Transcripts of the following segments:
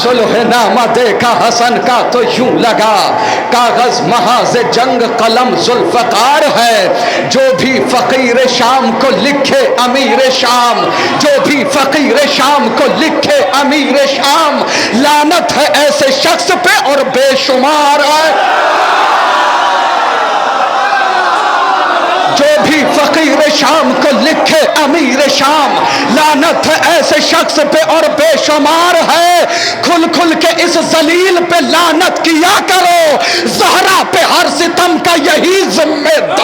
सुलहनामा देखा हसन का तो यूं लगा कागज महाज जंग कलम जुल्फकार है। जो भी फकीर शाम को लिखे अमीर शाम, जो भी फकीर शाम को लिखे अमीर शाम, लानत है ऐसे शख्स पे और बेशुमार है। जो भी फकीर शाम को लिखे अमीर शाम, लानत है ऐसे शख्स पे और बेशुमार है। खुल खुल के इस जलील पे लानत किया करो, ज़हरा पे हर सितम का यही जिम्मेदार।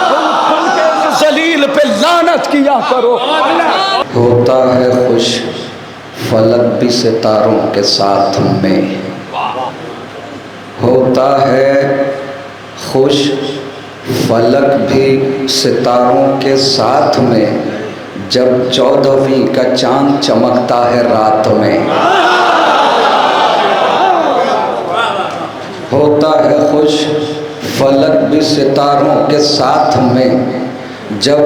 खुल खुल के इस जलील पे लानत किया करो। होता है खुश फलक भी सितारों के साथ में, होता है खुश फलक भी सितारों के साथ में, जब 14वीं का चांद चमकता है रात में। होता है खुश फलक भी सितारों के साथ में, जब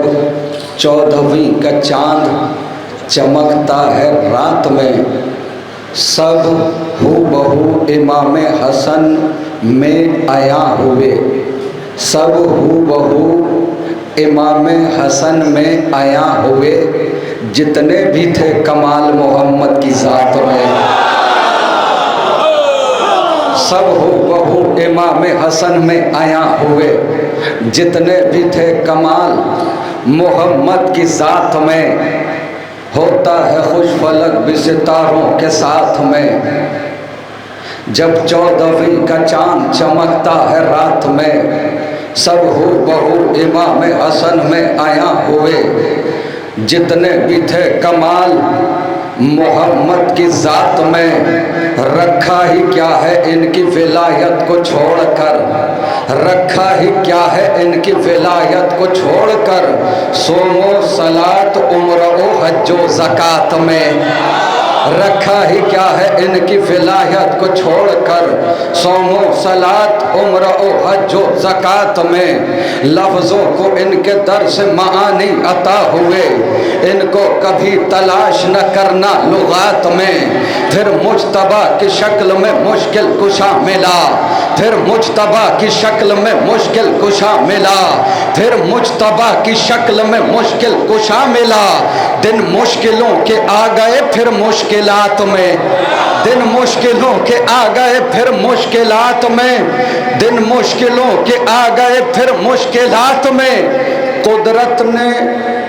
14वीं का चांद चमकता है रात में। सब हूबहू इमाम हसन में आया हुए, सब हूबहू इमाम हसन में आया हुए, जितने भी थे कमाल मोहम्मद की ज़ात में। सब हूबहू इमाम हसन में आया हुए, जितने भी थे कमाल मोहम्मद की ज़ात में। होता है खुश फलक भी सितारों के साथ में, जब 14वीं का चांद चमकता है रात में। सब हूबहू इमाम हसन में आया हुए, जितने भी थे कमाल मोहम्मद की ज़ात में। रखा ही क्या है इनकी विलायत को छोड़कर, रखा ही क्या है इनकी विलायत को छोड़कर, सोमो सलात उम्र ओ हज्जो ज़कात में। रखा ही क्या है इनकी विलायत को छोड़कर, सोमो सलात उम्र ओ हज्जो ज़कात में। लफ्ज़ों को इनके दर से मानी अता हुए, इनको कभी तलाश न करना लुगात में। फिर मुज्तबा की शक्ल में मुश्किल कुशा मिला, फिर मुज्तबा की शक्ल में मुश्किल कुशा मिला, फिर मुज्तबा की शक्ल में मुश्किल कुशा मिला। दिन मुश्किलों के आ गए फिर मुश्किलात में, दिन मुश्किलों के आ गए फिर मुश्किलात में, दिन मुश्किलों के आ गए फिर मुश्किलात में। कुदरत ने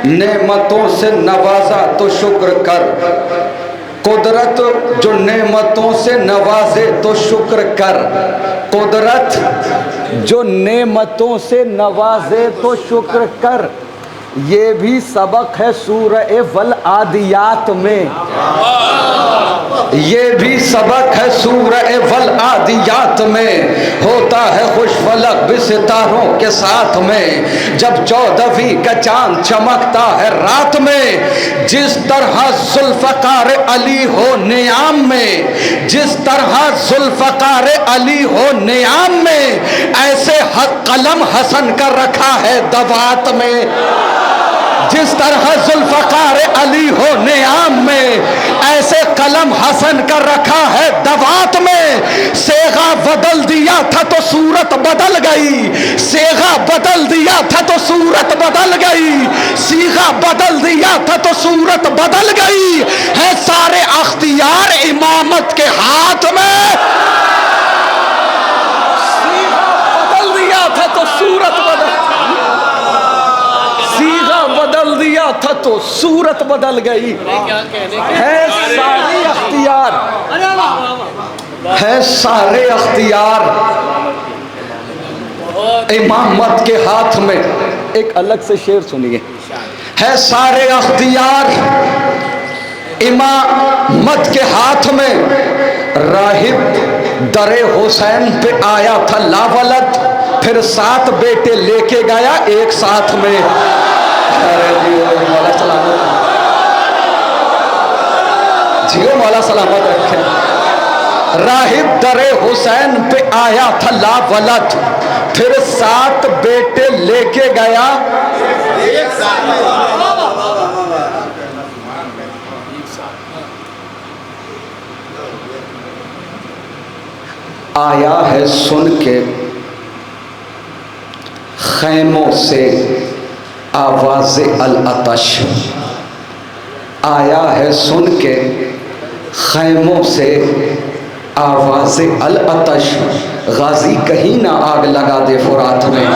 नेमतों से नवाजा तो शुक्र कर, कुदरत जो नेमतों से नवाजे तो शुक्र कर। कुदरत जो नेमतों से नवाजे तो शुक्र कर, ये भी सबक है सूरह वल आदियात में, ये भी सबक है सूरह वल आदियात में। होता है खुश फलक भी सितारों के साथ में, जब 14वीं का चांद चमकता है रात में। जिस तरह जुल्फ़कार अली हो नियाम में, जिस तरह जुल्फ़कार अली हो नियाम में, ऐसे हक कलम हसन का रखा है दवात में। जिस तरह जुल्फ़कार अली हो नियाम में, ऐसे कलम हसन का रखा है दवात में। सेगा बदल दिया था तो सूरत बदल गई, सेगा बदल दिया था तो सूरत बदल गई, सीगा बदल दिया था तो सूरत बदल गई। है सारे अख्तियार इमामत के हाथ में, सीगा बदल दिया था तो सूरत बदल, बदल दिया था तो सूरत बदल गई। है सारे अख्तियार, है सारे अख्तियार इमामत के हाथ में। एक अलग से शेर सुनिए। है सारे अख्तियार इमामत के हाथ में, राहिब दरे हुसैन पे आया था लावलत, फिर 7 बेटे लेके गया एक साथ में। अरे मौला सलामत, जियो मौला सलामत रखे। राहिब दरे हुसैन पे आया था लावलत, फिर 7 बेटे लेके गया एक साथ। आया है सुन के खैमों से आवाज़ अल-अतश, आया है सुन के खैमों से आवाज़ अल-अतश, गाजी कहीं ना आग लगा दे फुरात में।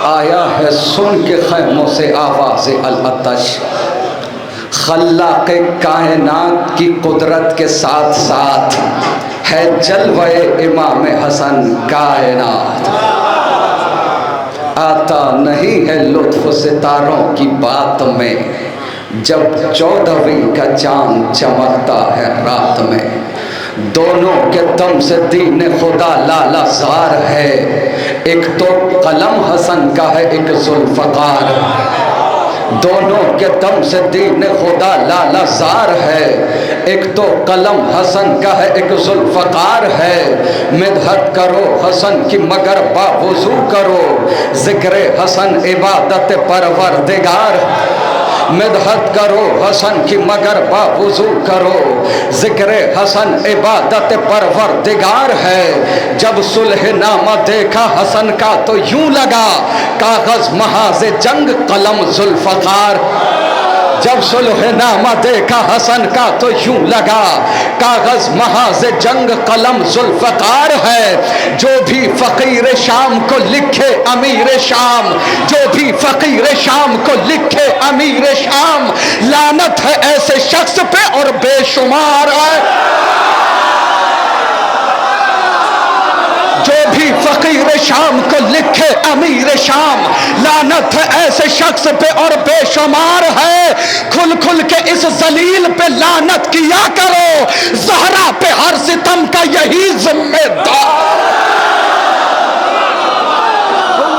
आया है सुन के खैमों से आवाज़ अल-अतश, खल्लाक़ कायनात की कुदरत के साथ साथ है जलवे इमाम हसन कायनात। आता नहीं है लुत्फ़ सितारों की बात में, जब 14वीं का चांद चमकता है रात में। दोनों के दम से दीन खुदा लालाज़ार है, एक तो कलम हसन का है एक ज़ुल्फ़कार। दोनों के दम से दीन खुदा लालाज़ार है, एक तो कलम हसन का है एक ज़ुल्फ़कार है। मिदहत करो हसन की मगर बावुज़ू करो, ज़िक्र हसन इबादत परवरदिगार। मिदहत करो हसन की मगर बावुज़ू करो, ज़िक्र हसन इबादत परवरदिगार है। जब सुलहनामा देखा हसन का तो यूं लगा, कागज़ महाज़ जंग कलम ज़ुल्फ़कार। जब सुलहनामा देखा हसन का तो यूं लगा, कागज़ महाज़ जंग कलम ज़ुल्फ़कार है। जो भी फ़कीर शाम को लिखे अमीर शाम, जो भी फ़कीर शाम को लिखे अमीर शाम, लानत है ऐसे शख्स पे और बेशुमार है। जो भी फ़कीर शाम को लिखे अमीर शाम, लानत है ऐसे शख्स पे और बेशुमार है। खुल खुल के इस जलील पे लानत किया करो, ज़हरा पे हर सितम का यही जिम्मेदार।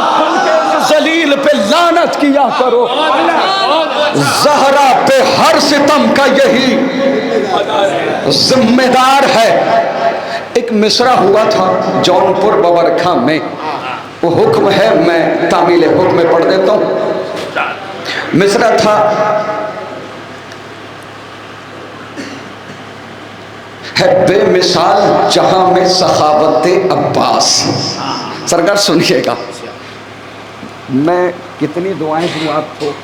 खुल के इस जलील पे लानत किया करो, ज़हरा पे हर सितम का यही जिम्मेदार है। एक मिसरा हुआ था जौनपुर बबरखा में, वो हुक्म है, मैं तामील हुक्म में पढ़ देता हूँ। मिसरा था, है बेमिसाल जहां में सखावत अब्बास। सरकार सुनिएगा, मैं कितनी दुआएं दूँ आपको,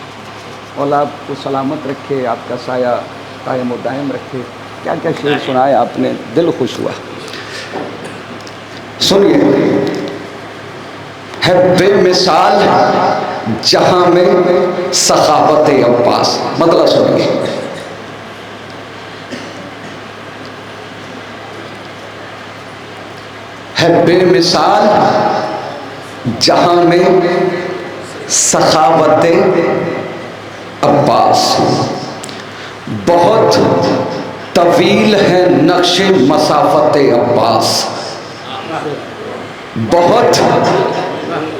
और आपको सलामत रखे, आपका साया कायम व दायम रखे। क्या क्या शेर सुनाए आपने, दिल खुश हुआ। सुनिए, है बेमिसाल जहां में सखावत अब्बास। मतलब सुनिए, है बेमिसाल जहां में सखावत अब्बास, बहुत तवील है नक्शे मसाफत अब्बास। बहुत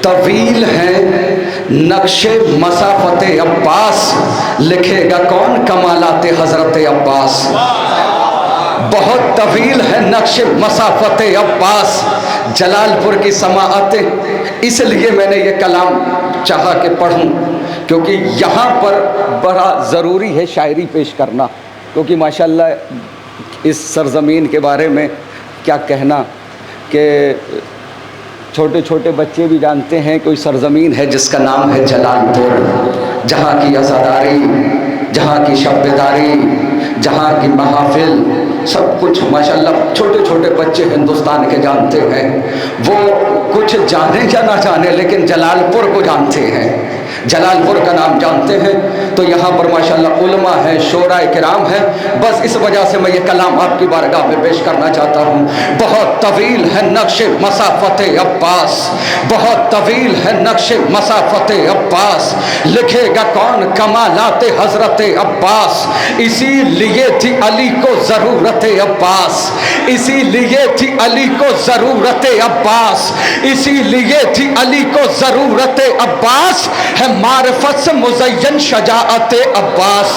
तवील है नक्शे मसाफत अब्बास, लिखेगा कौन कमालाते हजरत अब्बास। बहुत तवील है नक्शे मसाफत अब्बास, जलालपुर की समाअतें। इसलिए मैंने ये कलाम चाहा कि पढ़ूं, क्योंकि यहाँ पर बड़ा ज़रूरी है शायरी पेश करना, क्योंकि माशाल्लाह इस सरज़मीन के बारे में क्या कहना कि छोटे छोटे बच्चे भी जानते हैं कोई सरज़मीन है जिसका नाम है जलालपुर, जहाँ की अज़ादारी, जहाँ की शब्बेदारी, जहाँ की महफिल, सब कुछ माशाल्लाह छोटे छोटे बच्चे हिंदुस्तान के जानते हैं। वो कुछ जाने या ना जाने, लेकिन जलालपुर को जानते हैं, जलालपुर का नाम जानते हैं। तो यहाँ पर माशाल्लाह उलमा है, शोराए किराम है। बस इस वजह से मैं ये कलाम आपकी बारगाह में पेश करना चाहता हूँ। बहुत तवील है नक्शे मसाफत अब्बास, बहुत तवील है नक्शे मसाफत अब्बास, लिखेगा कौन कमालाते हजरत अब्बास। इसीलिए थी अली को ज़रूरत अब्बास, इसीलिए थी अली को ज़रूरत अब्बास, इसीलिए थी अली को ज़रूरत अब्बास, है मारिफत से मुज़य्यन शजाअत अब्बास।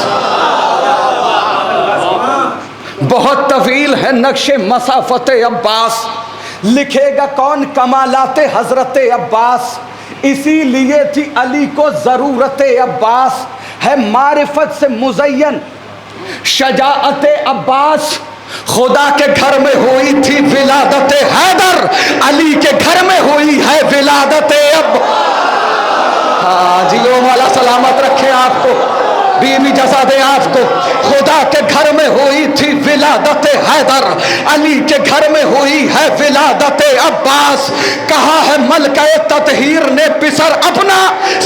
बहुत तवील है नक्शे मसाफत अब्बास, लिखेगा कौन कमालाते हजरत अब्बास। इसीलिए थी अली को ज़रूरत अब्बास, है मारिफत से मुज़य्यन शजाअत अब्बास। खुदा के घर में हुई थी विलादत हैदर, अली के घर में हुई है विलादत अब। हाँ जी, ओ मौला सलामत रखे आपको, बीवी जज़ा दे आपको। खुदा के घर में हुई थी विलादत हैदर, अली के घर में हुई है विलादत अब्बास। कहा है मलके ततहीर ने पिसर अपना,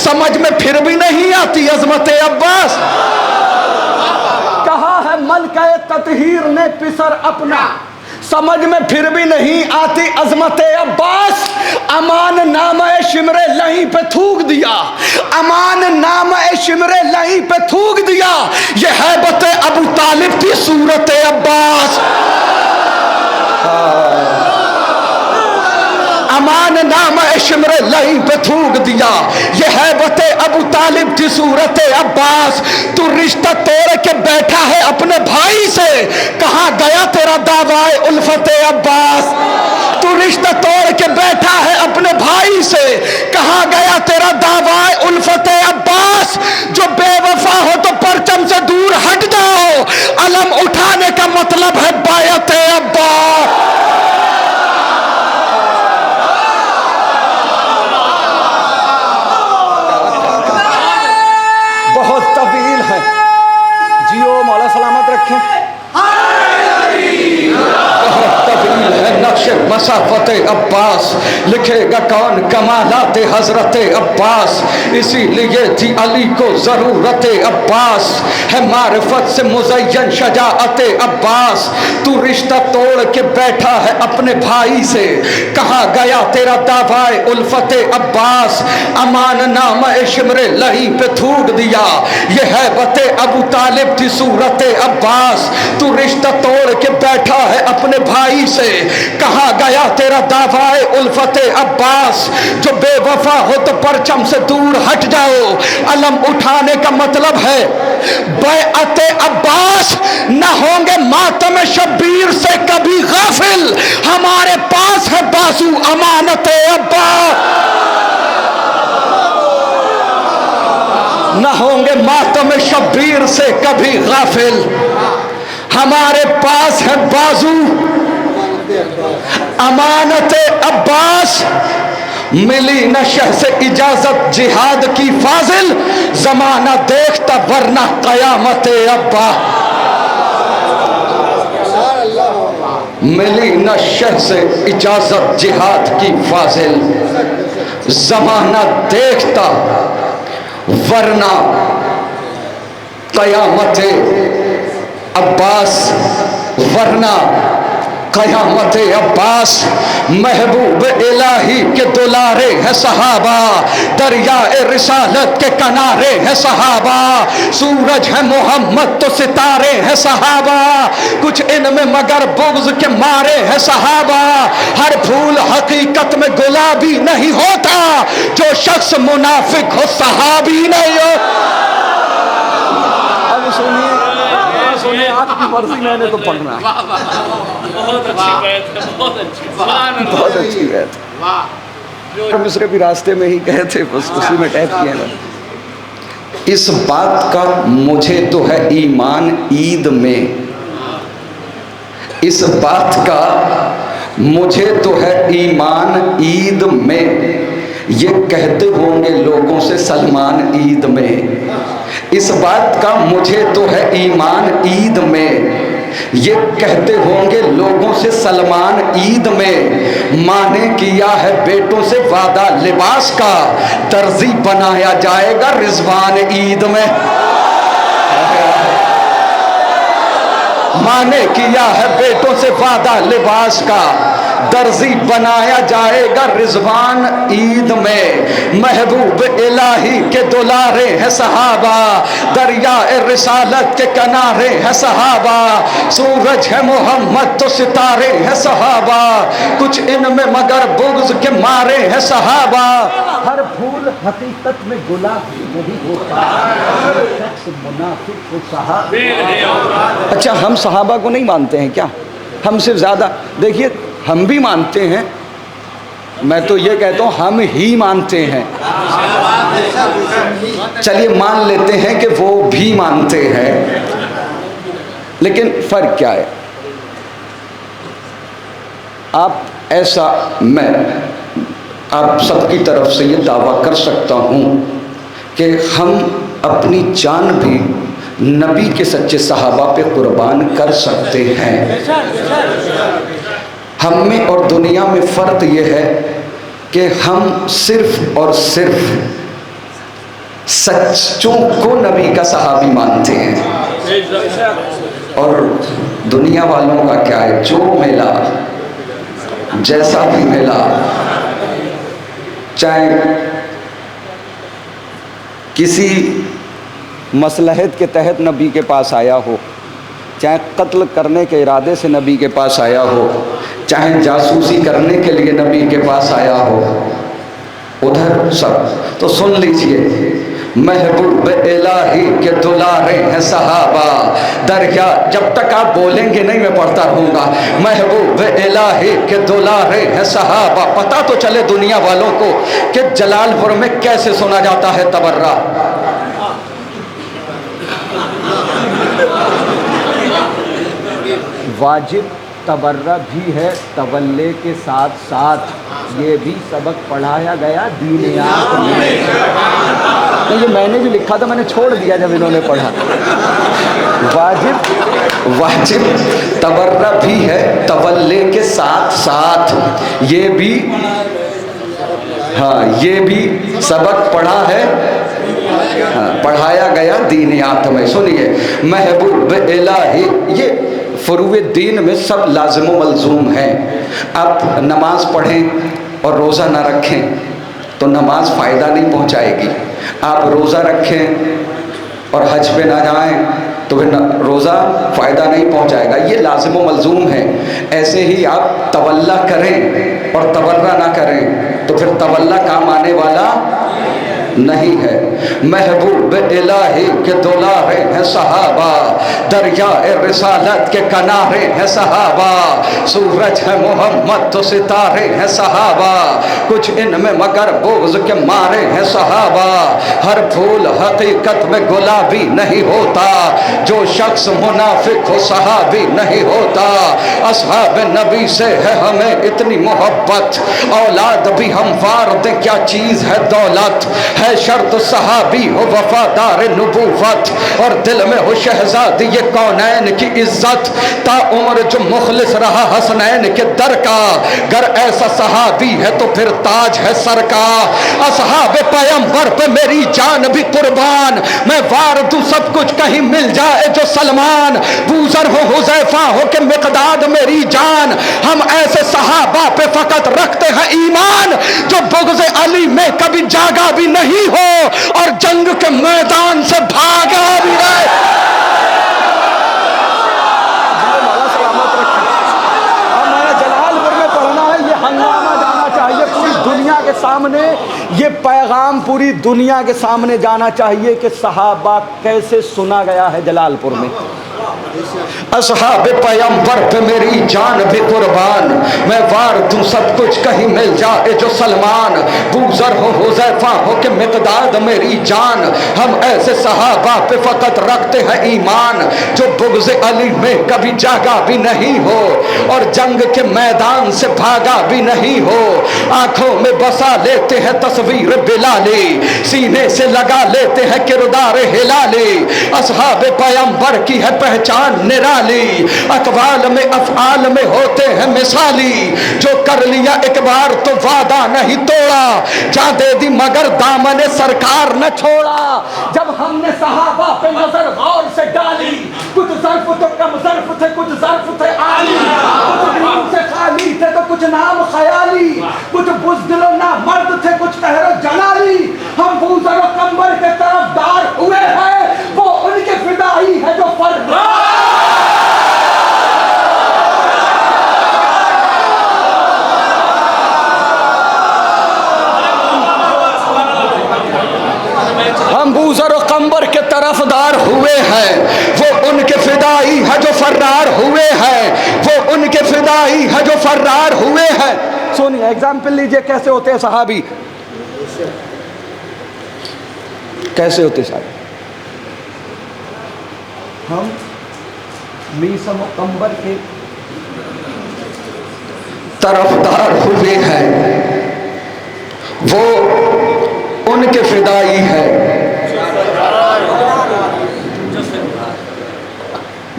समझ में फिर भी नहीं आती अजमत अब्बास। कहा है मलके ततहीर ने पिसर अपना, समझ में फिर भी नहीं आती अजमत अब्बास। अमान नाम ए शिमरे लहीं पे थूक दिया, अमान नाम ए शिमरे लहीं पे थूक दिया, ये हैबत अबू तालिब थी सूरत अब्बास। अमान नाम शिमरे लहीं पे थूक दिया, ये हैबत अबू तालिब की सूरत अब्बास। तू रिश्ता तोड़ के बैठा है अपने भाई से, कहाँ गया तेरा दावाए उल्फत अब्बास। तू रिश्ता तोड़ के बैठा है अपने भाई से, कहाँ गया तेरा दावाए उल्फत अब्बास। जो बेवफा हो तो परचम से दूर हट जाओ, अलम उठाने का मतलब है बायत अब्बास। बहुत तवील है, जियो मौला सलामत रखें। बहुत तवील है नक्शे मसाफत अब्बास, लिखेगा कौन कमालात हजरत अब्बास। इसीलिए थी अली को ज़रूरत अब्बास, है मारिफत से मुज़य्यन शजाअत अब्बास। तू रिश्ता तोड़ के बैठा है अपने भाई से, कहाँ गया तेरा दावाए उल्फत अब्बास। अमान नाम शिमरे लहीं पे थूक दिया, ये हैबत अबू तालिब थी सूरत अब्बास। तू रिश्ता तोड़ के बैठा है अपने भाई से, कहाँ गया तेरा दावाए उल्फत अब्बास। जो बेवफा हो तो परचम से दूर हट जाओ, अलम उठाने का मतलब है बैअत अब्बास। न होंगे मातम शब्बीर से कभी गाफिल, हमारे पास है बाजू अमानत अब्बास। न होंगे मातम शब्बीर से कभी गाफिल, हमारे पास है बाजू अमानत अब्बास। मिली न शह से इजाजत जिहाद की फाजिल, जमाना देखता वरना कयामत अब्बा। मिली न शह से इजाजत जिहाद की फाजिल, जमाना देखता वरना कयामत अब्बास, वरना कयामत अब्बास। महबूब इलाही के दुलारे है सहाबा, दरिया रिसालत के किनारे है सहाबा। सूरज है मोहम्मद तो सितारे है सहाबा, कुछ इनमें मगर बुग़्ज़ के मारे है सहाबा। हर फूल हकीकत में गुलाबी नहीं होता, जो शख्स मुनाफिक हो सहाबी नहीं हो। अब सुनिए, सुनिए, आपकी मर्जी, मैंने तो पढ़ना। बहुत अच्छी बात है, बहुत अच्छी, बहुत अच्छी बात। मिस्र भी रास्ते में ही गए थे, बस उसी में टैप किया ना। इस बात का मुझे तो है ईमान ईद में, इस बात का मुझे तो है ईमान ईद में। ये कहते होंगे लोगों से सलमान ईद में, इस बात का मुझे तो है ईमान ईद में। ये कहते होंगे लोगों से सलमान ईद में, माँ ने किया है बेटों से वादा लिबास का, दर्जी बनाया जाएगा रिजवान ईद में। माँ ने किया है बेटों से वादा लिबास का, दर्जी बनाया जाएगा रिजवान ईद में। महबूब इलाही के दुलारे हैं सहाबा, दरिया रिसालत के किनारे हैं सहाबा। सूरज है मोहम्मद तो सितारे हैं सहाबा, कुछ इनमें मगर बुग़्ज़ के मारे हैं सहाबा। हर फूल हकीकत में गुलाब नहीं होता, शख्स मुनाफिक को सहाबा। अच्छा, हम सहाबा को नहीं मानते हैं क्या? हम सिर्फ ज़्यादा देखिए, हम भी मानते हैं मैं तो ये कहता हूँ हम ही मानते हैं। चलिए मान लेते हैं कि वो भी मानते हैं, लेकिन फर्क क्या है? आप ऐसा, मैं आप सबकी तरफ से ये दावा कर सकता हूँ कि हम अपनी जान भी नबी के सच्चे सहाबा पे कुर्बान कर सकते हैं। हम में और दुनिया में फ़र्क ये है कि हम सिर्फ और सिर्फ सच्चों को नबी का सहाबी मानते हैं, और दुनिया वालों का क्या है, जो मिला जैसा भी मिला, चाहे किसी मसलहत के तहत नबी के पास आया हो, चाहे कत्ल करने के इरादे से नबी के पास आया हो, चाहे जासूसी करने के लिए नबी के पास आया हो, उधर सब। तो सुन लीजिए, महबूब इलाही के दुलारे हैं सहाबा, दरिया जब तक आप बोलेंगे नहीं मैं पढ़ता रहूँगा। महबूब इलाही के दुलारे हैं सहाबा। पता तो चले दुनिया वालों को कि जलालपुर में कैसे सुना जाता है तबर्रा। वाजिब तबर्रा भी है तवल्ले के साथ साथ, ये भी सबक पढ़ाया गया दीनियात में। तो ये मैंने जो लिखा था मैंने छोड़ दिया जब इन्होंने पढ़ा। वाजिब तबर्रा भी है तवल्ले के साथ साथ, ये भी, हाँ ये भी सबक पढ़ा है, हाँ, पढ़ाया गया दीनियात में। सुनिए, महबूब इलाही, ये फुरूए दीन में सब लाजिम व मलजूम हैं। आप नमाज पढ़ें और रोज़ा ना रखें तो नमाज फ़ायदा नहीं पहुंचाएगी। आप रोज़ा रखें और हज पे ना जाएं तो फिर रोज़ा फ़ायदा नहीं पहुंचाएगा। ये लाजिम व मलजूम है। ऐसे ही आप तवल्ला करें और तबर्रा ना करें तो फिर तवल्ला काम आने वाला नहीं है। महबूब इलाही के दुलारे हैं सहाबा, दरिया रिसालत के किनारे हैं सहाबा, सूरज है मोहम्मद तो सितारे हैं सहाबा, कुछ इनमें मगर बोझ के मारे हैं सहाबा। हर फूल हकीकत में गुलाबी नहीं होता, जो शख्स मुनाफिक हो सहाबी नहीं होता। असहाब नबी से है हमें इतनी मोहब्बत, औलाद भी हम वार दें क्या चीज़ है दौलत, है शर्त सहाबी हो वफादार नबूवत, और दिल में हो शहजादी ये कौनैन की इज्जत, ता उम्र जो मुखलिस रहा हसनैन के दर का, गर ऐसा सहाबी है तो फिर ताज है सर का। असहाब पैगंबर पे मेरी जान भी कुर्बान, मैं वार दूं सब कुछ कहीं मिल जाए जो सलमान, बूजर हो हुज़ैफा हो के मिक़दाद मेरी जान, हम ऐसे सहाबा पे फकत रखते हैं ईमान, जो बुग़्ज़ अली में कभी जागा भी नहीं हो और जंग के मैदान से भागा भी रहे। अब मैंने जलालपुर में पढ़ना है, ये हंगामा जाना चाहिए पूरी दुनिया के सामने, ये पैगाम पूरी दुनिया के सामने जाना चाहिए कि सहाबा कैसे सुना गया है जलालपुर में। असहाब पैगंबर पे मेरी जान भी कुर्बान, मैं वार दूं सब कुछ कहीं मिल जाए जो सलमान, बूजर हो हुज़ैफा हो के मिक़दाद मेरी जान, हम ऐसे सहाबा पे फकत रखते हैं ईमान, जो बुग़्ज़ अली में कभी जागा भी नहीं हो और जंग के मैदान से भागा भी नहीं हो। आंखों में बसा लेते हैं तस्वीर बिलाली, सीने से लगा लेते हैं किरदार हिलाली, असहाब पैगंबर की है पहचान निराली, अक़वाल में अफ़आल में होते हैं मिसाली, जो कर लिया एक बार तो वादा नहीं तोड़ा, जा दे दी मगर दामने सरकार न छोड़ा। जब हमने सहाबा पे नजर गौर से डाली, कुछ ज़र्फ तो कम ज़र्फ थे, कुछ ज़र्फ थे आली, कुछ नाम से खाली थे तो कुछ नाम ख़याली, कुछ बुज़दिलो ना मर्द थे कुछ कहरो जलाली, हम बूज़र कंबर के तरफदार हुए हैं, वो उनके फिदाई है जो फर्रा। हम बूज़र और कंबर के तरफदार हुए हैं, वो उनके फिदाई है जो फर्रार हुए हैं, वो उनके फिदाई है जो फर्रार हुए हैं। सुनिए, एग्जाम्पल लीजिए कैसे होते हैं सहाबी, कैसे होते साहब। हम मीसा मुकम्बर के तरफदार हुए हैं, वो उनके फिदाई है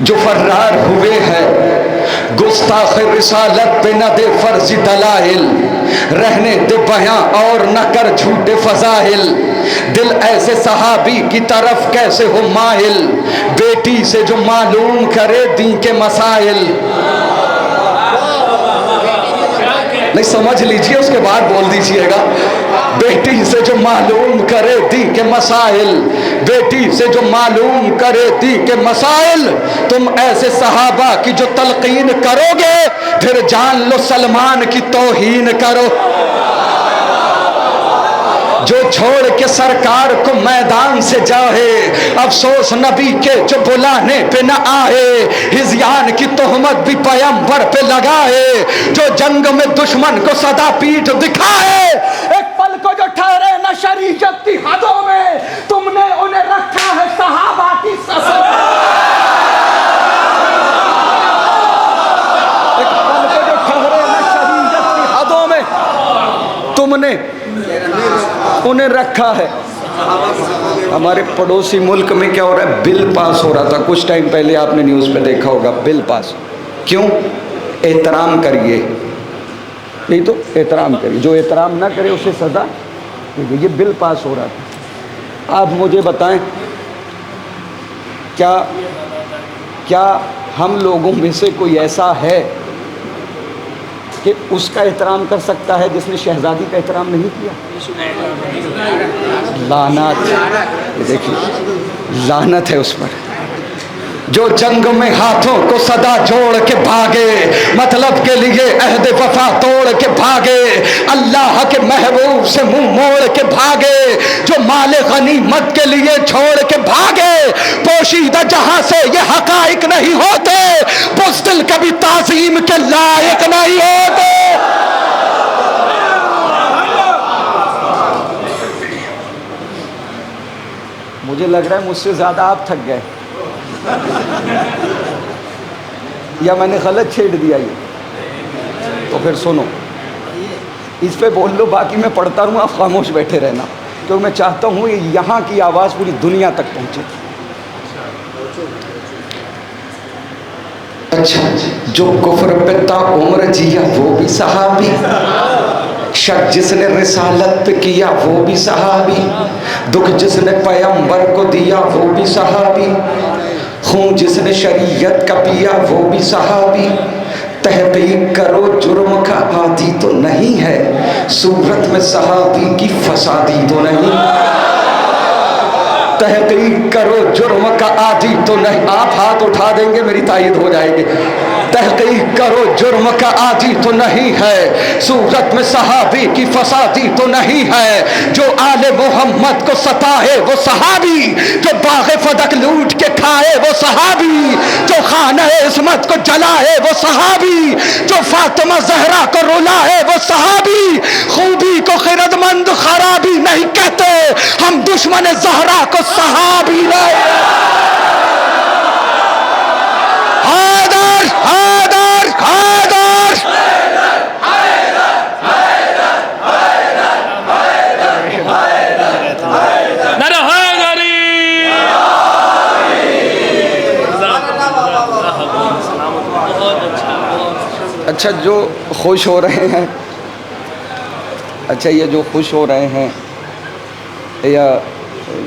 जो फर्रार हुए हैं। गुस्ताख रिसालत पे न दे फर्जी दलाइल, रहने दे बयां और न कर झूठे फजाइल। दिल ऐसे सहाबी की तरफ कैसे हो माहिल, बेटी से जो मालूम करे दी के मसाइल। नहीं समझ लीजिए, उसके बाद बोल दीजिएगा। बेटी से जो मालूम करे दी के मसाइल, बेटी से जो मालूम करे दी के मसाइल। तुम ऐसे सहाबा की जो तलकीन करोगे, फिर जान लो सलमान की तौहीन करो। जो छोड़ के सरकार को मैदान से जाए, अफसोस नबी के जो बुलाने पे न आए। हिज़यान की तोहमत भी पैगंबर पे लगाए, जो जंग में दुश्मन को सदा पीठ दिखाए। एक पल को जो ठहरे न शरीयत की हदों में, तुमने उन्हें रखा है सहाबा की ससर। एक पल को जो ठहरे न शरीयत की हदों में, तुमने उन्हें रखा है। हमारे पड़ोसी मुल्क में क्या हो रहा है, बिल पास हो रहा था कुछ टाइम पहले, आपने न्यूज़ पे देखा होगा, बिल पास। क्यों? एहतराम करिए, नहीं तो एहतराम करिए, जो एहतराम ना करे उसे सजा। ये बिल पास हो रहा था। आप मुझे बताएं, क्या हम लोगों में से कोई ऐसा है कि उसका एहतराम कर सकता है जिसने शहजादी का एहतराम नहीं किया? लानत, देखिए लानत है उस पर। जो जंग में हाथों को सदा जोड़ के भागे, मतलब के लिए अहद वफा तोड़ के भागे, अल्लाह के महबूब से मुंह मोड़ के भागे, जो माले गनीमत के लिए छोड़ के भागे। पोशीदा जहां से ये हकाइक नहीं होते, बुज़दिल कभी ताज़ीम के लायक नहीं होते। मुझे लग रहा है मुझसे ज्यादा आप थक गए, या मैंने गलत छेड़ दिया ये। तो फिर सुनो, इस पे बोल लो, बाकी मैं पढ़ता रहूँ, आप खामोश बैठे रहना, क्योंकि मैं चाहता हूँ यहाँ की आवाज़ पूरी दुनिया तक पहुँचे। अच्छा, जो कुफ्र पे ताउम्र जिया वो भी सहाबी, शक जिसने रिसालत पे किया वो भी सहाबी, दुख जिसने पैगंबर को दिया वो भी सहाबी, खून जिसने शरीयत का पिया वो भी सहाबी। तहकीक करो जुर्म का आदी तो नहीं है, सूरत में सहाबी की फसादी तो नहीं। तहकीक करो जुर्म का आदी तो नहीं, आप हाथ उठा देंगे मेरी तायद हो जाएगी। तहकीक करो जुर्म का आदी तो नहीं है, सूरत में सहाबी की फसादी तो नहीं है। जो आले मोहम्मद को सताए वो सहाबी, जो बाग़े फदक लूट के खाए वो सहाबी, जो खाना इस्मत को जलाए वो सहाबी, जो फातिमा ज़हरा को रुलाए वो सहाबी। खूबी को खिरदमंद खराबी नहीं कहते, हम दुश्मन ज़हरा को सहाबी नहीं। अच्छा, जो खुश हो रहे हैं, अच्छा ये जो खुश हो रहे हैं या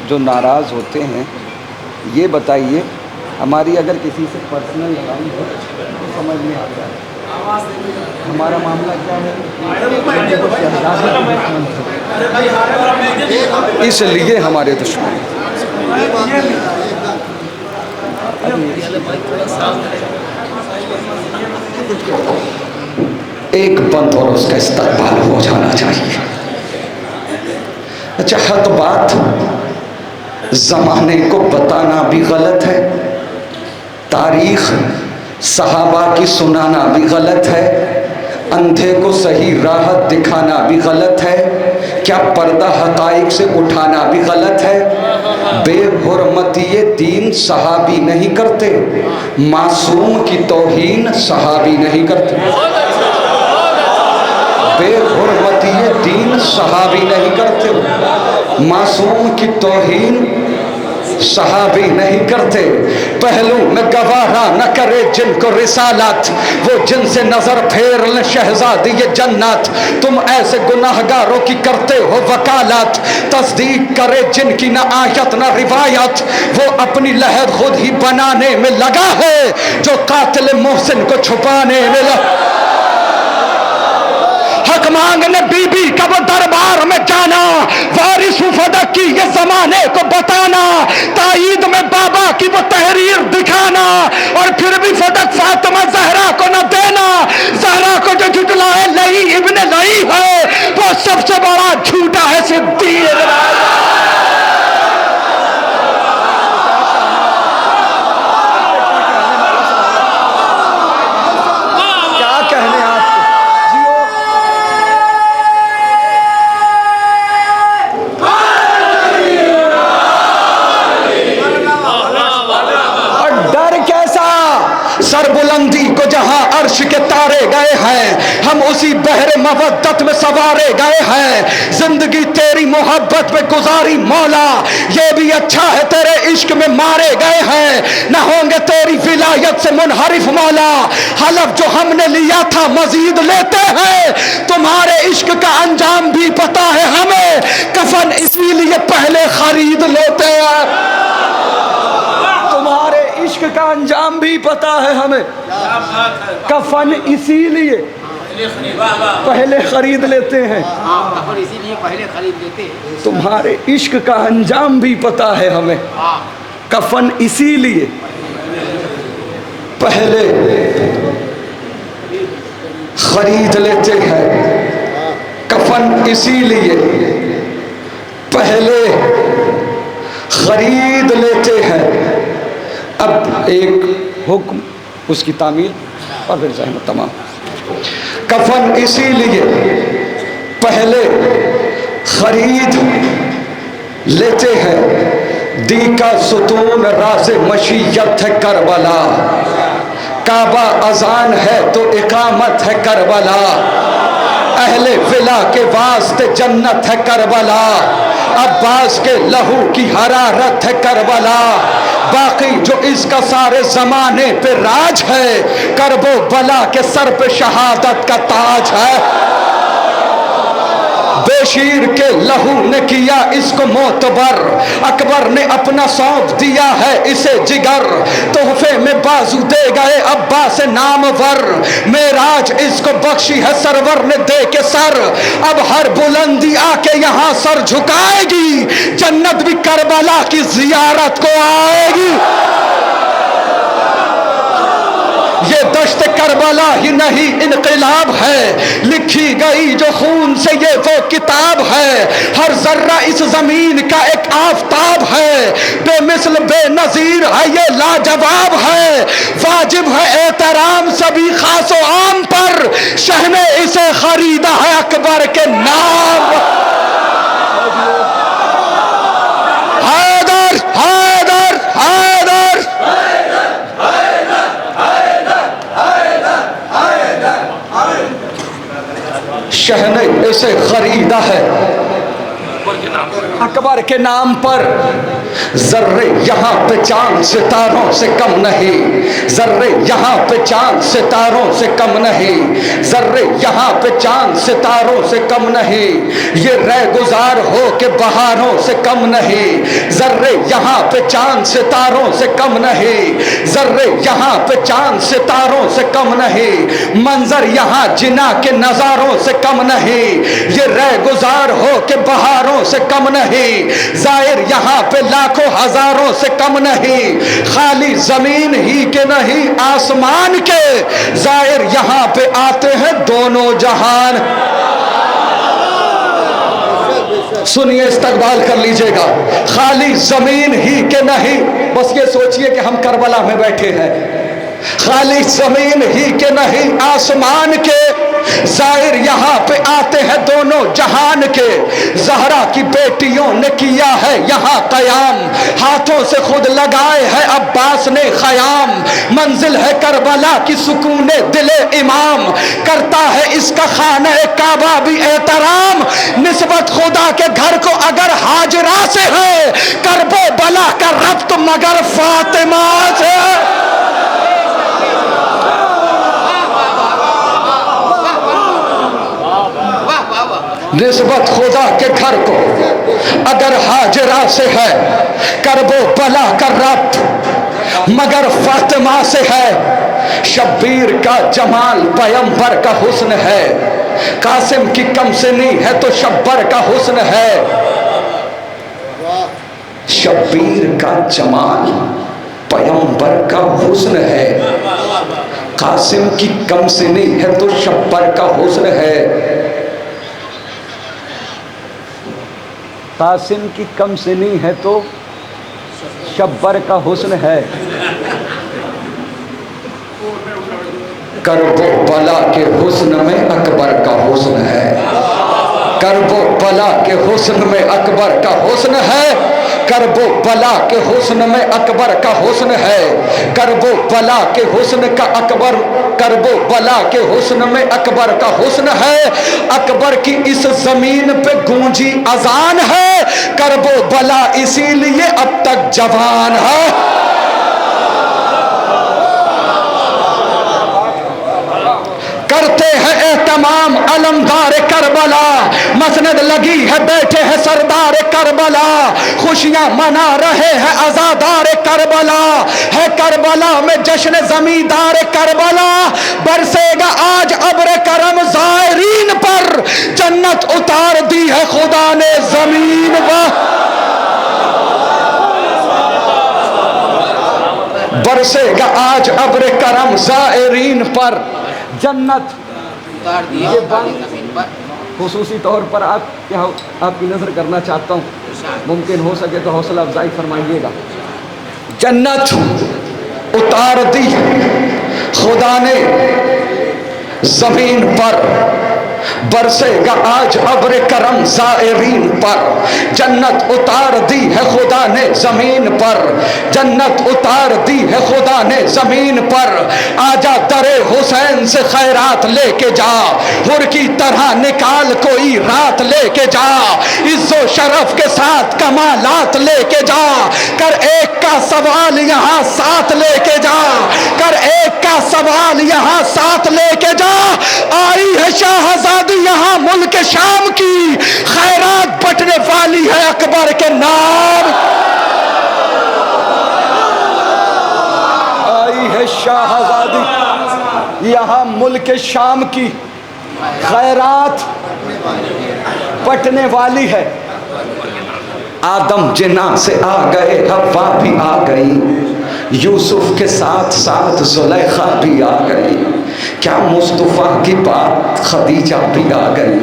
जो नाराज़ होते हैं, ये बताइए, हमारी अगर किसी से पर्सनल लड़ाई हो तो समझ में आता है हमारा मामला क्या है, इसलिए हमारे दुश्मन। एक बंद और उसका इस्तकबाल हो जाना चाहिए। अच्छा, हक बात ज़माने को बताना भी गलत है, तारीख सहाबा की सुनाना भी गलत है, अंधे को सही राह दिखाना भी गलत है, क्या पर्दा हकाइक से उठाना भी गलत है। बेहुरमती दीन सहाबी नहीं करते, मासूम की तौहीन सहाबी नहीं करते। बेहुरमती दीन सहाबी नहीं करते, मासूम की तौहीन सहाबी नहीं करते। पहलू में गवारा न करे जिनको रिसालत, वो जिनसे नजर फेर ले शहजादी ये जन्नत। तुम ऐसे गुनाहगारों की करते हो वकालत, तस्दीक करे जिनकी न आयत न रिवायत, वो अपनी लहर खुद ही बनाने में लगा है, जो कातिल मोहसिन को छुपाने में लगा। हक मांगने बीबी का वो दरबार में जाना, वारिस फदक की ये जमाने को बताना, ताईद में बाबा की वो तहरीर दिखाना, और फिर भी फदक फातिमा जहरा को न देना। जहरा को जो झुटलाए लई इब्ने लई है, वो सबसे बड़ा झूठा है सिद्दीक। सरबुलंदी को जहां अर्श के तारे गए हैं, हम उसी बहरे मवद्दत में सवारे गए हैं। जिंदगी तेरी मोहब्बत में गुजारी मौला, ये भी अच्छा है तेरे इश्क में मारे गए हैं। न होंगे तेरी विलायत से मुनहरिफ मौला, हलफ जो हमने लिया था मजीद लेते हैं। तुम्हारे इश्क का अंजाम भी पता है हमें, कफन इसीलिए पहले खरीद लेते हैं। इश्क का अंजाम भी पता है हमें, कफन इसीलिए पहले खरीद लेते हैं। कफन इसीलिए पहले खरीद लेते हैं। तुम्हारे इश्क का अंजाम भी पता है हमें, कफन इसीलिए पहले खरीद लेते हैं। कफन इसीलिए पहले खरीद लेते हैं। अब एक हुक्म, उसकी तामील और फिर ज़हमत तमाम। कफन इसीलिए पहले खरीद लेते हैं, दी का सुतून राज़ मशीयत है करबला, काबा अजान है तो इकामत है करबला, अहले विला के वास्ते जन्नत है करबला, अब्बास के लहू की हरारत है करबला, बाकी जो इसका सारे जमाने पे राज है, करबो बला के सर पे शहादत का ताज है। बेशीर के लहू ने किया इसको मोतबर, अकबर ने अपना सौंप दिया है इसे जिगर, तोहफे में बाजू दे गए अब्बास नामवर, मेराज इसको बख्शी है सरवर ने दे के सर। अब हर बुलंदी आके यहाँ सर झुकाएगी, जन्नत भी करबला की जियारत को आएगी। ये दश्त करबला ही नहीं इनकलाब है, लिखी गई जो खून से ये वो किताब है, हर जर्रा इस जमीन का एक आफताब है, बेमिसल बेनजीर है ये लाजवाब है, वाजिब है एहतराम सभी खासो आम पर, शह ने इसे खरीदा है अकबर के नाम। हैदर हैदर हैदर शह ने इसे खरीदा है अकबर के नाम पर। जर्रे यहाँ पे चांद सितारों से कम नहीं, जर्रे यहाँ पे चांद सितारों से कम नहीं, जर्रे यहाँ पे चांद सितारों से कम नहीं, ये रह गुजार हो के बहारों से कम नहीं, जर्रे यहाँ पे चांद सितारों से कम नहीं, जर्रे यहाँ पे चांद सितारों से कम नहीं, मंजर यहाँ जिना के नजारों से कम नहीं, ये रह गुजार हो के बहारों से कम नहीं, जाहिर यहाँ पे लाखों हजारों से कम नहीं, खाली जमीन ही के नहीं आसमान के, जाहिर यहाँ पे आते हैं दोनों जहान। सुनिए, इस्तकबाल कर लीजिएगा, खाली जमीन ही के नहीं। बस ये सोचिए कि हम करबला में बैठे हैं, खाली जमीन ही के नहीं आसमान के, जाहिर यहाँ पे आते हैं दोनों जहान के। जहरा की बेटियों ने किया है यहाँ कयाम, हाथों से खुद लगाए है अब्बास ने खयाम। मंजिल है करबला की सुकूने दिले इमाम, करता है इसका खाना काबा भी एहतराम। निस्बत खुदा के घर को अगर हाजरा से है, करबो बला का रब्त मगर फातिमा से। निस्बत खुदा के घर को अगर हाजरा से है, करबो बला का रब्त मगर फातिमा से है। शब्बीर का जमाल पैगंबर का हुस्न है, कासिम की कमसिनी है तो शब्बर का हुस्न है। शब्बीर का जमाल पैगंबर का हुस्न है, कासिम की कमसिनी है तो शब्बर का हुस्न है। कासिम की कमसिनी है तो शब्बर का हुस्न है। करबो बला के हुस्न में अकबर का हुस्न है, करबो बला के हुस्न में अकबर का हुस्न है। करबो बला के हुस्न में अकबर का हुस्न है, करबो बला के हुस्न का अकबर, करबो बला के हुस्न में अकबर का हुस्न है। अकबर की इस जमीन पे गूंजी अजान है, करबो बला इसीलिए अब तक जवान है। करते हैं एहतमाम अलमदार करबला, मसनद लगी है बैठे हैं सरदार करबला। खुशियां मना रहे हैं आजादार करबला, है करबला में जश्न जमींदार करबला। बरसेगा आज अब्र करम ज़ायरीन पर, जन्नत उतार दी है खुदा ने जमीन पर। बरसेगा आज अब्र करम ज़ायरीन पर, जन्नत उतार दिया जमीन पर। खुसूसी तौर पर आपकी नजर करना चाहता हूँ, मुमकिन हो सके तो हौसला अफजाई फरमाइएगा। जन्नत उतार दी खुदा ने जमीन पर, बरसेगा आज अब्र करम ज़ायरीन पर। जन्नत उतार दी है खुदा ने जमीन पर, जन्नत उतार दी है खुदा ने जमीन पर। आजा दरे हुसैन से खैरात लेके जा, हुर की तरह निकाल कोई रात लेके जा। इज्जो शरफ के साथ कमालात लेके जा, कर एक का सवाल यहाँ साथ लेके जा, कर एक का सवाल यहाँ साथ लेके जा। आई है शाहजादी यहाँ मुल्क शाम की, खैरात बटने वाली है अकबर के नाम। आई है शाहजादी यहाँ मुल्क शाम की, खैरात बटने वाली है। आदम जिन्ना से आ गए, हव्वा भी आ गई, यूसुफ के साथ साथ जुलेखा भी आ गई। क्या मुस्तफ़ा की बात खदीजा भी आ गई,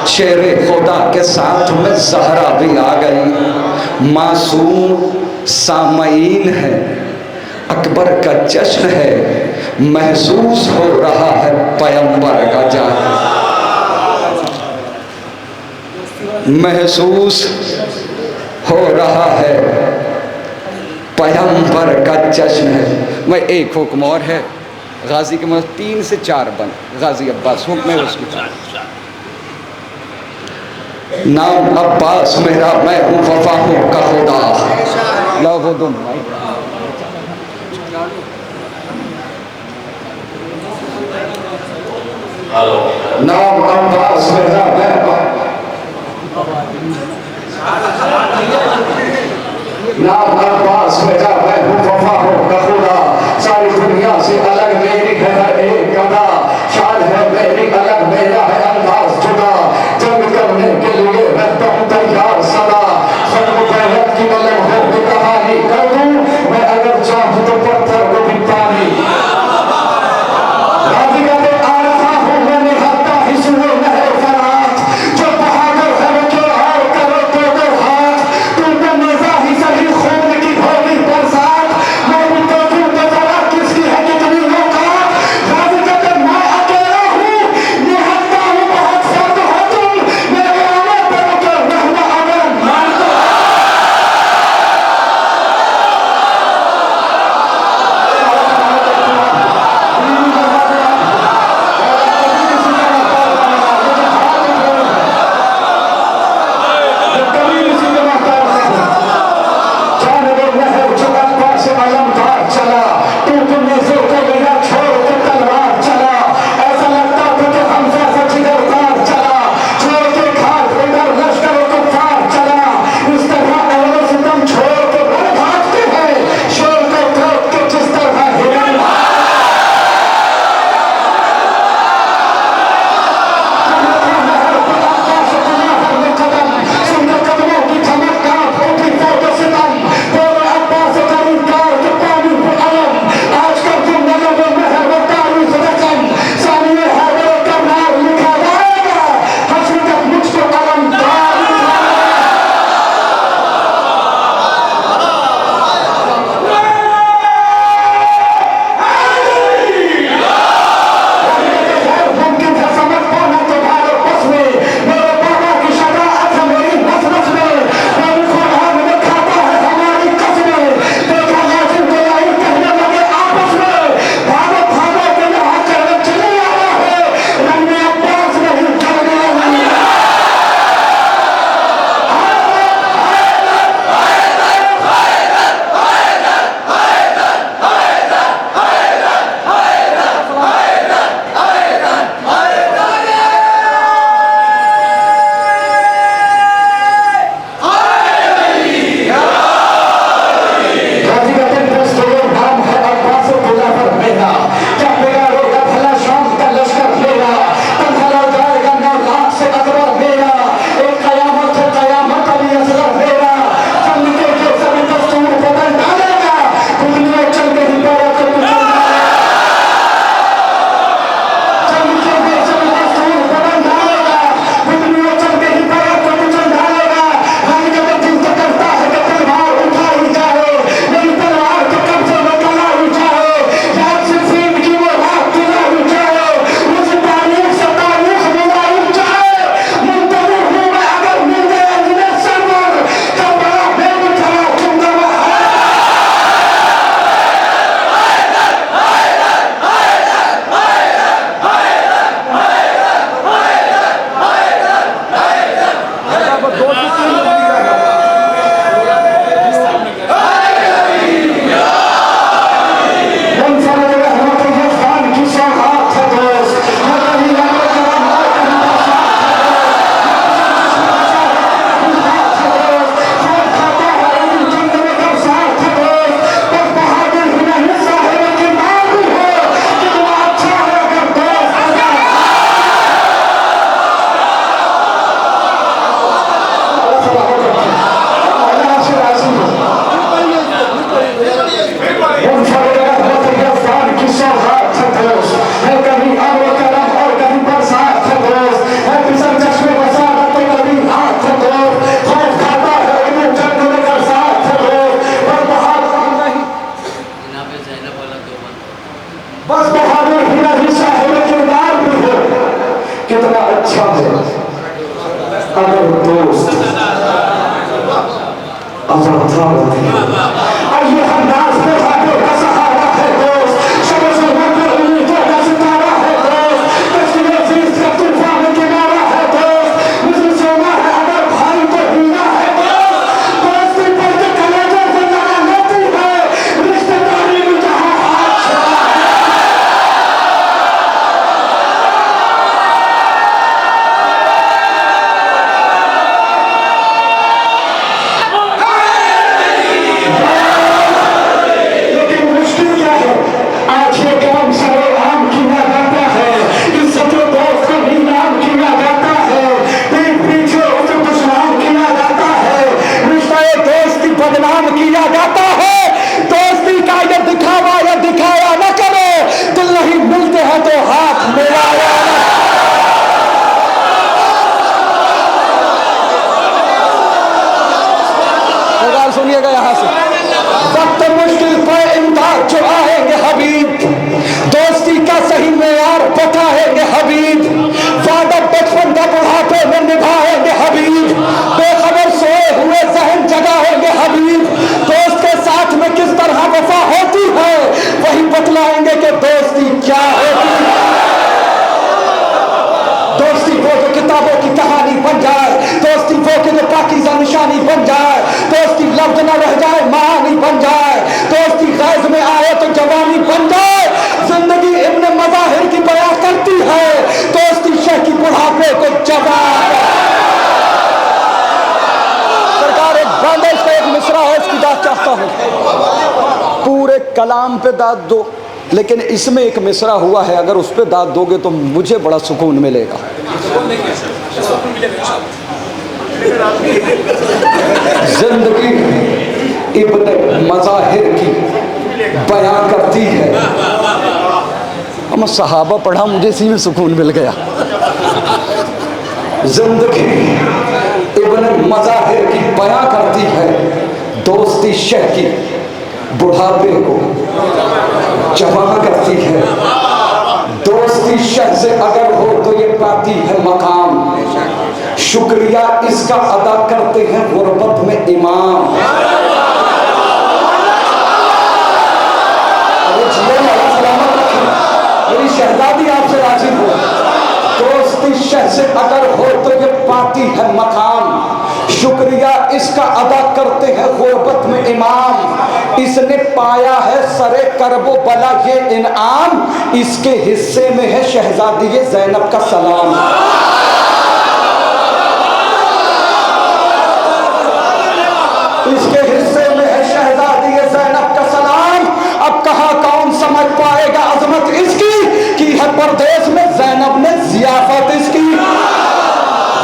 शेरे खुदा के साथ में ज़हरा भी आ गई। मासूम सामईन है, अकबर का जश्न है, महसूस हो रहा है पैगंबर का जान, महसूस हो रहा है पैगंबर का जश्न है। मैं एक हुक्म और है, गाजी के मतलब 3 से 4 बन, गाजी अब्बास हुक्म है उसकी। नाम अब्बास मेरा, मैं हूँ वफा हूँ का खुदा। लो वो दोनों नाम अब्बास मेरा, मैं नाम अब्बास मेरा, मैं हूँ वफा हूँ का खुदा। सारी दुनिया से अलग मेरी है हर एक गदा, शान है मेरी अलग मेरा है अंदाज जुदा। जंग करने के लिए रहता हूँ तैयार सदा, सर्व गैरत की अलग हो भी कहानी कर दूँ मैं, अगर चाहूँ तो पत्थर को भी पानी। राजी करते आ रहा हूँ मैं निहत्ता ही सुनो लहर फरात, जो बहादुर है वो क्यों आओ करो दो हाथ। तुम तो मजा ही सही खून की होगी बरसात, मैं भी तो क्यों तो जरा किसकी है कितनी उठा लेते हैं। आइए हम नाच पे हाथों का सहारा है दोस्त, शब सुबह पे उम्मीदों का सितारा है दोस्त, तस्वीरें जीत का तूफान किनारा है दोस्त, मुझे सोना है अगर भाई तो हीरा है दोस्त, दोस्ती पर के कलेजों से लगा लेती है, रिश्तेदारी में जहां हाथ छुड़ा है। लेकिन मुश्किल क्या है, आज ये काम सरेआम किया जाता है, इज्जतों दोस्त को नीलाम किया जाता है, पीठ पीछे उसे दुश्मन किया जाता है, रिश्ता दोस्ती बदनाम किया जाता है। दोस्ती का ये दिखावा या दिखाया न करो, दिल नहीं मिलते हैं तो हाथ मिलाया न। सुनिएगा यहां से, वक्त मुश्किल पर इम्दाद जो आएंगे हबीब, दोस्ती का सही मेयार बताएंगे हबीब, वादा बचपन का बुढ़ापे में निभाएंगे हबीब, बेखबर सोए हुए जहन जगाएंगे हबीब, दोस्त के साथ में किस तरह वफा होती है वही बतलाएंगे कि दोस्ती क्या होती है। दोस्ती वो जो किताबों की कहानी बन जाए, दोस्ती वो कि जो पाकीज़ा निशानी बन जाए, दोस्ती लफ्ज न रह जाए मानी बन जाए, दोस्ती गैज में आए तो जवानी बन जाए, जिंदगी इब्न मज़ाहिर की बयां करती है, दोस्ती शेख की बुढ़ापे को जवाब। सरकार एक बांधा, इसका एक मिसरा है, इसकी दाद चाहता हूँ। पूरे कलाम पे दाद दो, लेकिन इसमें एक मिसरा हुआ है, अगर उस पर दाद दोगे तो मुझे बड़ा सुकून मिलेगा। जिंदगी इब्न मज़ाहिर की बयां करती है। हम सहाबा पढ़ा, मुझे इसी में सुकून मिल गया। जिंदगी इब्न मज़ाहिर की बयां करती है, दोस्ती शेख की बुढ़ापे को जवां करती है, दोस्ती शेख से अगर हो तो ये पाती है मकाम, शुक्रिया इसका अदा करते हैं गुर्बत में इमाम। मेरी शहजादी आपसे राजी हो, दोस्ती शेख से अगर हो तो ये पाती है मकाम, शुक्रिया इसका अदा करते हैं गुर्बत में इमाम, इसने पाया है सरे करबो बला ये इनाम, इसके हिस्से में है शहजादी ज़ैनब का सलाम। इसके हिस्से में है शहजादी ज़ैनब का सलाम। अब कहाँ कौन समझ पाएगा अजमत इसकी, की है परदेश में ज़ैनब ने जियाफत इसकी।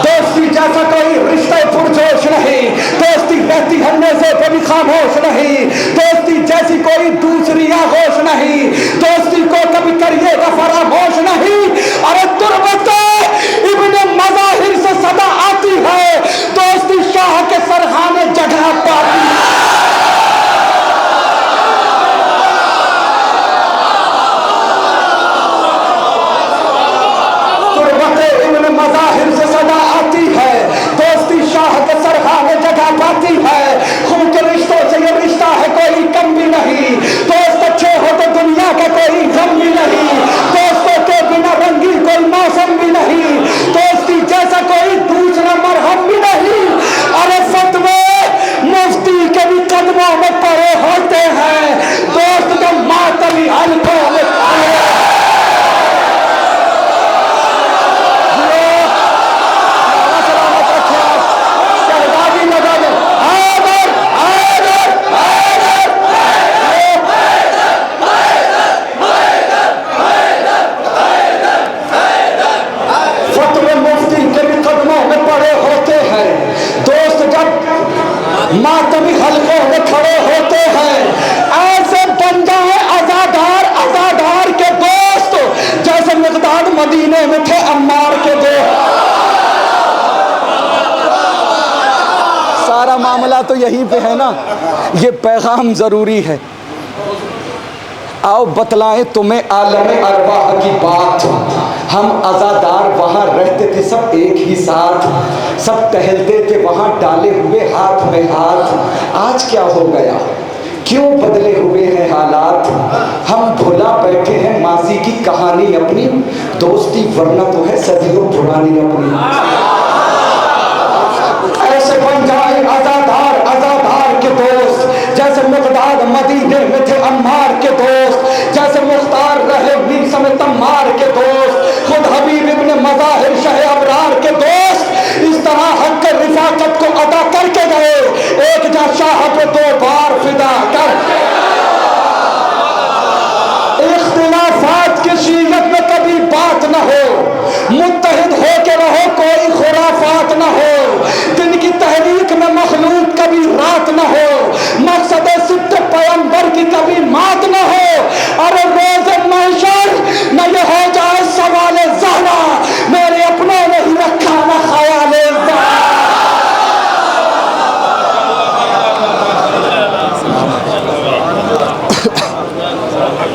दोस्ती जैसा कोई रिश्ते पुरजोश नहीं, दोस्ती रहती है नेज़े पे भी खामोश नहीं, दोस्ती जैसी कोई दूसरी आगोश नहीं, दोस्ती को कभी करिएगा फरामोश नहीं। अरे तुरबत इब्न मज़ाहिर से सदा आती है, दोस्ती शाह के सरहाने जगह पाती है। इब्न मज़ाहिर से सदा आती है, दोस्ती शाह के सरहाने जगह पाती है। खून के रिश्तों से ये रिश्ता है कोई कम भी नहीं, दोस्त अच्छे हो तो दुनिया का कोई गम भी नहीं, दोस्तों के बिना रंगीन कोई मौसम भी नहीं, दोस्ती जैसा कोई दूसरा मरहम भी नहीं। अरे फतवे मुफ्ती के भी कदमों में पड़े होते हैं, दोस्त जब मातमी हल्कों में पड़े। मातमी हल्कों में खड़े होते हैं, ऐसे बन जाए अज़ादार अज़ादार के दोस्त, जैसे मिक़दाद मदीने में थे अम्मार के दोस्त। सारा मामला तो यहीं पे है ना, ये पैगाम जरूरी है। आओ बतलाएं तुम्हें आलम अरवाह की बात। हम अज़ादार वहाँ रहते थे सब एक ही साथ, सब टहलते थे वहाँ डाले हुए हाथ में हाथ। आज क्या हो गया, क्यों बदले हुए हैं हालात। हम भुला बैठे हैं माजी की कहानी अपनी, दोस्ती वरना तो है सदियों पुरानी अपनी। ऐसे बन जाए अज़ादार अज़ादार के दोस्त, जैसे मुक़दाद मदीने में थे अम्मार के दोस्त, जैसे मुख्तार रहे मीर में तम्मार के दोस्त, खुद हबीब इब्न मज़ाहिर शह अबरार के दोस्त। इस तरह हक रिफाकत को अदा करके गए, एक जा शाह पे 2 बार फिदा कर। इख्तिलाफात की शीयत में कभी बात न हो, मुत्तहिद हो के रहो, कोई खुराफात न हो। दिन की तहरीक में मखलूक कभी रात न हो, मकसद सिद्ध पैगंबर की कभी मात न हो। अरे रोज़ महशर न ये हो